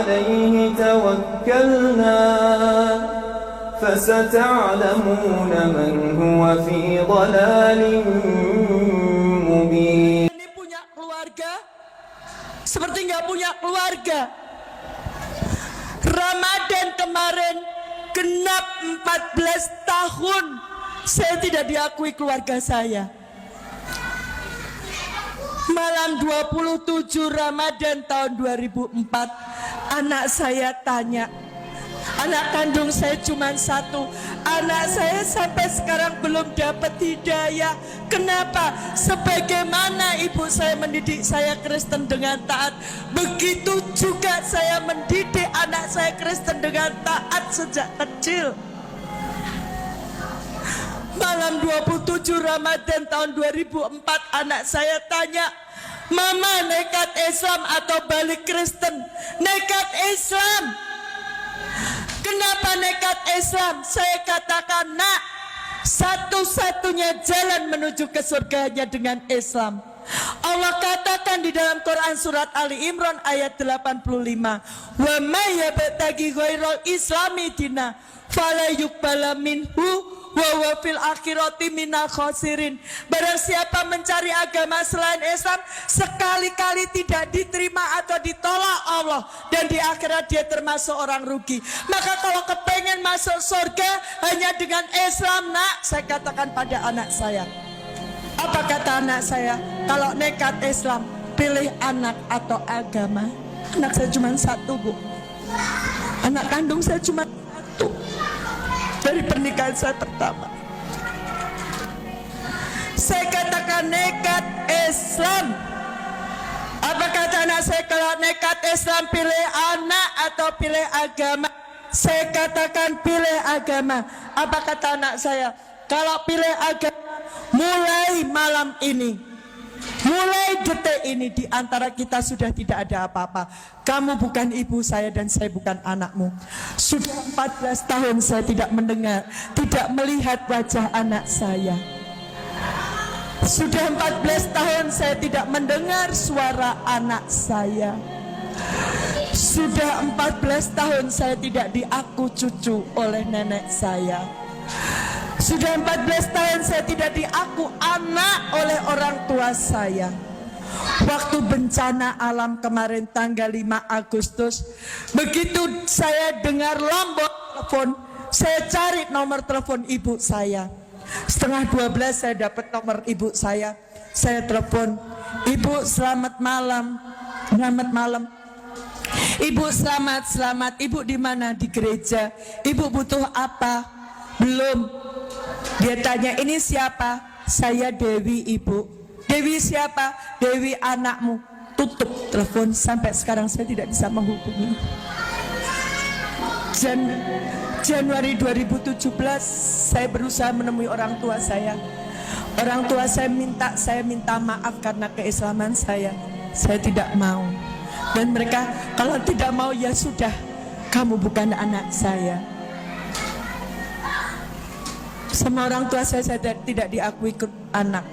عليه توكلنا فستعلمون من هو في ضلال مبين. Ini punya keluarga seperti nggak punya keluarga. Ramadan kemarin genap 14 tahun saya tidak diakui keluarga saya. Malam 27 Ramadan tahun 2004, anak saya tanya, anak kandung saya cuma satu, anak saya sampai sekarang belum dapat hidayah. Kenapa? Sebagaimana ibu saya mendidik saya Kristen dengan taat, begitu juga saya mendidik anak saya Kristen dengan taat sejak kecil. Malam 27 Ramadan tahun 2004, anak saya tanya, Mama nekat Islam atau balik Kristen? Nekat Islam. Kenapa nekat Islam? Saya katakan, nak, satu-satunya jalan menuju ke surganya dengan Islam. Allah katakan di dalam Quran surat Ali Imran ayat 85, wa may yabtaghi ghairal islami dina fala yuqbala minhu wa huwa fil akhirati minal khasirin. Barang siapa mencari agama selain Islam, sekali-kali tidak diterima atau ditolak Allah, dan di akhirat dia termasuk orang rugi. Maka kalau kepengen masuk surga hanya dengan Islam, nak, saya katakan pada anak saya. Apa kata anak saya? Kalau nekat Islam, pilih anak atau agama. Anak saya cuma satu, Bu. Anak kandung saya cuma satu dari pernikahan saya pertama. Saya katakan nekat Islam. Apa kata anak saya? Kalau nekat Islam, pilih anak atau pilih agama? Saya katakan pilih agama. Apa kata anak saya? Kalau pilih agama, mulai malam ini, mulai detik ini, di antara kita sudah tidak ada apa-apa. Kamu bukan ibu saya dan saya bukan anakmu. Sudah 14 tahun saya tidak mendengar, tidak melihat wajah anak saya. Sudah 14 tahun saya tidak mendengar suara anak saya. Sudah 14 tahun saya tidak diaku cucu oleh nenek saya. Sudah 14 tahun saya tidak diaku anak oleh orang tua saya. Waktu bencana alam kemarin tanggal 5 Agustus, begitu saya dengar lombok telepon, saya cari nomor telepon ibu saya. Setengah 12 saya dapat nomor ibu saya telepon, Ibu selamat malam. Selamat malam. Ibu selamat. Ibu di mana? Di gereja. Ibu butuh apa? Belum. Dia tanya, ini siapa? Saya Dewi, Ibu. Dewi siapa? Dewi anakmu. Tutup telepon. Sampai sekarang saya tidak bisa menghubungi. Januari 2017 saya berusaha menemui orang tua saya. Orang tua saya minta maaf karena keislaman saya. Saya tidak mau. Dan mereka, kalau tidak mau ya sudah, kamu bukan anak saya. Sama orang tua saya tidak diakui anak.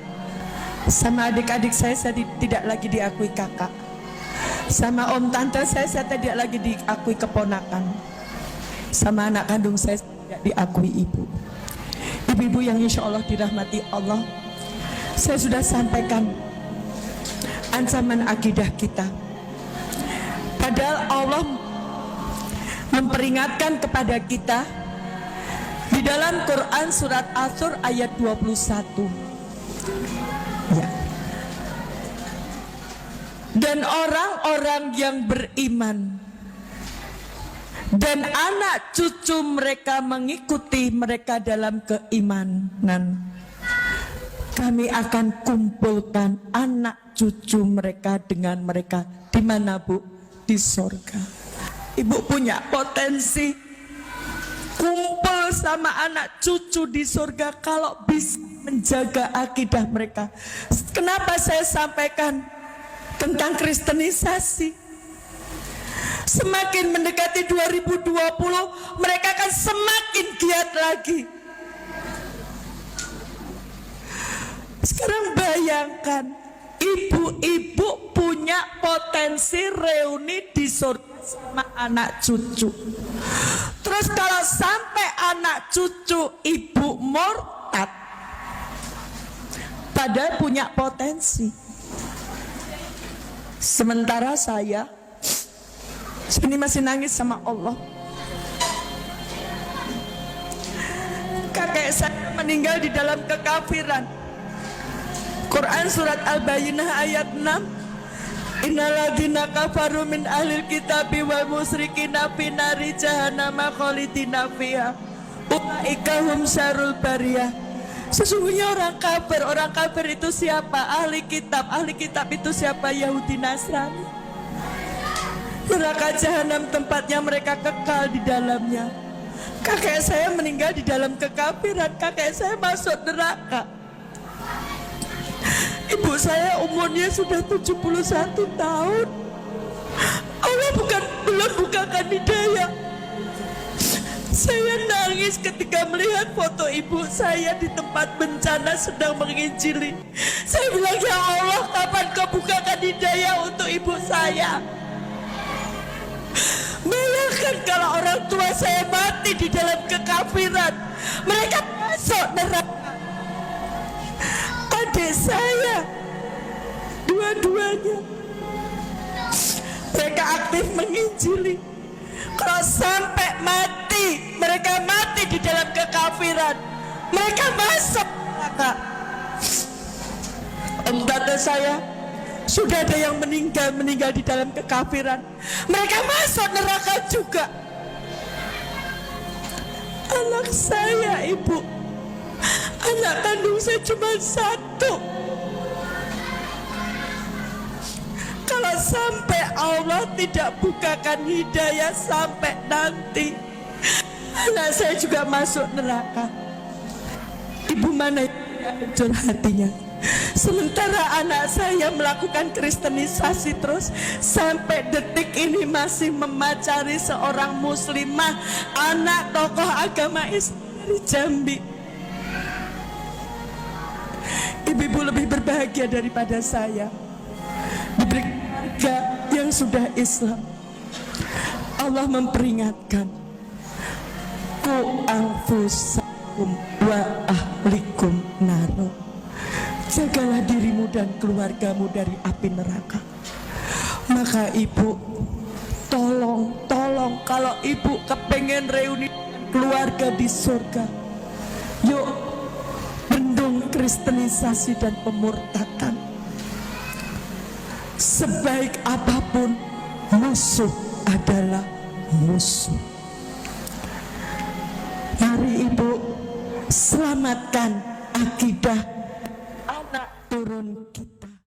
Sama adik-adik saya tidak lagi diakui kakak. Sama om tante saya tidak lagi diakui keponakan. Sama anak kandung saya tidak diakui ibu. Ibu-ibu yang insya Allah dirahmati Allah, saya sudah sampaikan ancaman akidah kita. Padahal Allah memperingatkan kepada kita di dalam Quran surat Asr ayat 21. Ya. Dan orang-orang yang beriman dan anak cucu mereka mengikuti mereka dalam keimanan, kami akan kumpulkan anak cucu mereka dengan mereka. Di mana, Bu? Di surga. Ibu punya potensi kumpul sama anak cucu di surga kalau bisa menjaga akidah mereka. Kenapa saya sampaikan tentang kristenisasi? Semakin mendekati 2020, mereka akan semakin giat lagi. Sekarang bayangkan, ibu-ibu punya potensi reuni di surga. sama anak cucu. Terus kalau sampai anak cucu ibu murtad, padahal punya potensi. Sementara saya ini masih nangis sama Allah. Kakek saya meninggal di dalam kekafiran. Quran surat Al-Bayyinah ayat 6. Innalladzina kafaru min ahlil kitabi wal musyrikina fi nari jahannama khalidina fiha ulaika hum syarrul bariyah. Sesungguhnya orang kafir itu siapa? Ahli kitab itu siapa? Yahudi Nasrani. Neraka jahanam tempatnya mereka kekal di dalamnya. Kakek saya meninggal di dalam kekafiran, kakek saya masuk neraka. Ibu saya umurnya sudah 71 tahun. Allah belum bukakan hidayah. Saya nangis ketika melihat foto ibu saya di tempat bencana sedang menginjili. Saya bilang, ya Allah, kapan kau bukakan hidayah untuk ibu saya? Bayangkan kalau orang tua saya mati di dalam kekafiran, mereka masuk neraka. Adik saya dua-duanya mereka aktif menginjili. Kalau sampai mati, mereka mati di dalam kekafiran, mereka masuk neraka. Tante saya sudah ada yang meninggal di dalam kekafiran, mereka masuk neraka juga. Anak saya, ibu, anak kandung saya cuma satu. Kalau sampai Allah tidak bukakan hidayah sampai nanti, anak saya juga masuk neraka. Ibu mana yang hancur hatinya? Sementara anak saya melakukan kristenisasi terus sampai detik ini masih memacari seorang muslimah, anak tokoh agama Islam dari Jambi. Ibu-ibu lebih berbahagia daripada saya, diberi keluarga yang sudah Islam. Allah memperingatkan, ku anfusakum wa ahlikum naro. Jagalah dirimu dan keluargamu dari api neraka. Maka ibu, tolong kalau ibu kepengen reuni keluarga di surga, yuk bendung kristenisasi dan pemurtadan. Sebaik apapun, musuh adalah musuh. Mari ibu selamatkan akidah anak turun kita.